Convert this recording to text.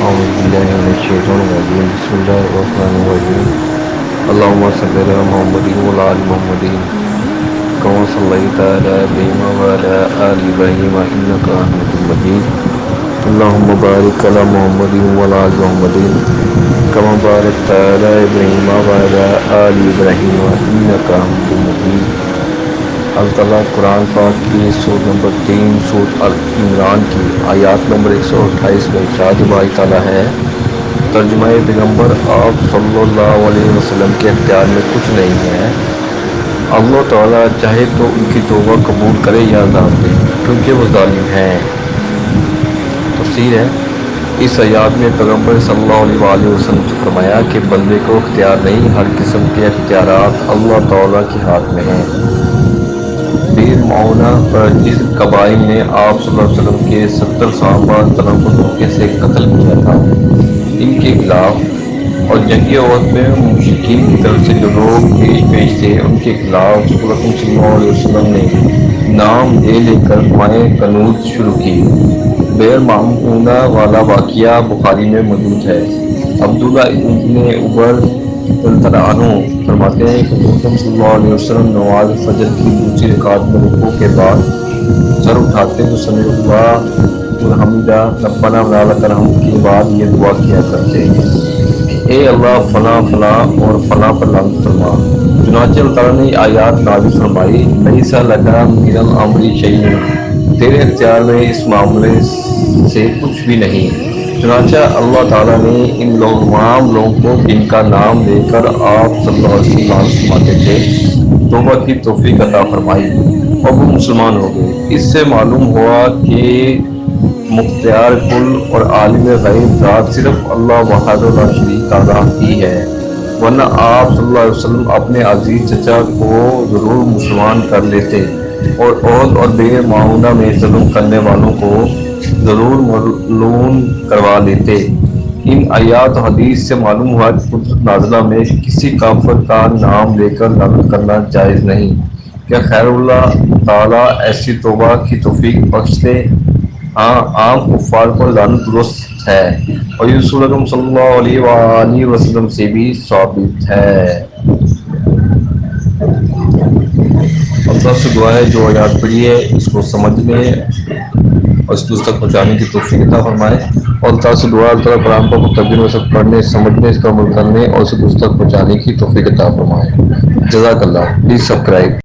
أعوذ بالله من الشيطان الرجيم بسم الله الرحمن الرحيم اللهم صل على محمد وعلى آل محمد كما صليت على إبراهيم وعلى آل إبراهيم إنك حميد مجيد اللهم بارك على محمد وعلى آل محمد كما باركت على إبراهيم وعلى آل إبراهيم إنك حميد مجيد۔ اللہ تعالیٰ قرآن پاک کی سورۃ نمبر 3 سورۃ عمران کی آیات نمبر 128 میں ارشاد باری تعالیٰ ہے، ترجمہ پیغمبر آپ صلی اللہ علیہ وسلم کے اختیار میں کچھ نہیں ہے، اللہ تعالیٰ چاہے تو ان کی توبہ قبول کرے یا عذاب دے کیونکہ وہ ظالم ہیں۔ تفسیر ہے، اس آیات میں پیغمبر صلی اللہ علیہ وسلم سے فرمایا کہ بندے کو اختیار نہیں، ہر قسم کے اختیارات اللہ تعالیٰ کے ہاتھ میں ہیں۔ بیر معونہ پر جس قبائل نے آپ صلی اللہ علیہ وسلم کے 70 صحابہ تنبہ دھوکے سے قتل کیا تھا، ان کے خلاف اور جنگی عہد میں مشرکین کی طرف سے جو لوگ پیش تھے ان کے خلاف رسول اللہ صلی اللہ علیہ وسلم نے نام لے کر دعائیں قنوت شروع کی۔ بیر معونہ والا واقعہ بخاری میں موجود ہے۔ عبداللہ ابن عمر رضی اللہ عنہ فرماتے ہیں کہ رسول صلی اللہ علیہ وسلم نماز فجر کی دوسری رکعت میں رکوع کے بعد سر اٹھاتے تو سمع اللہ الحمدہ ربنا ولک الحمد کے بعد یہ دعا کیا کرتے ہیں، اے اللہ فلاں فلاں اور فلاں پر رحمت فرما۔ چنانچہ اللہ تعالیٰ نے آیات نازل فرمائی، لیس لک من الامر شیء، تیرے اختیار میں اس معاملے سے کچھ بھی نہیں۔ چنانچہ اللہ تعالیٰ نے ان تمام لوگوں کو جن کا نام لے کر آپ صلی اللہ علیہ وسلم فرماتے تھے توبہ کی توفیق عطا فرمائی اور وہ مسلمان ہو گئے۔ اس سے معلوم ہوا کہ مختار کل اور عالم غیب ذات صرف اللہ وحدہ لا شریک تعالیٰ ہی ہے، ورنہ آپ صلی اللہ علیہ وسلم اپنے عزیز چچا کو ضرور مسلمان کر لیتے اور عہد اور بیر معونہ میں ظلم کرنے والوں کو ضرور ملعون کروا لیتے۔ ان آیات و حدیث سے معلوم ہوا کہ قدرت نازلہ میں کسی کافر کا نام لے کر لعنت کرنا جائز نہیں۔ کیا خیر اللہ تعالیٰ ایسی توبہ کی توفیق بخش دے؟ ہاں، عام کفار پر لعنت درست ہے اور یہ رسول اکرم صلی اللہ علیہ وآلہ وسلم سے بھی ثابت ہے۔ اللہ سے دعا ہے جو آیات پڑھی ہے اس کو سمجھنے اور اس کو تک پہنچانے کی توفیق عطا فرمائے، اور اللہ تعالیٰ سے دعا اللہ تعالیٰ قرآن کو مترجم میں سب پڑھنے سمجھنے اس کا عمل کرنے اور اسے دوسروں تک پہنچانے کی توفیق عطا فرمائے۔ جزاک اللہ۔ Please subscribe.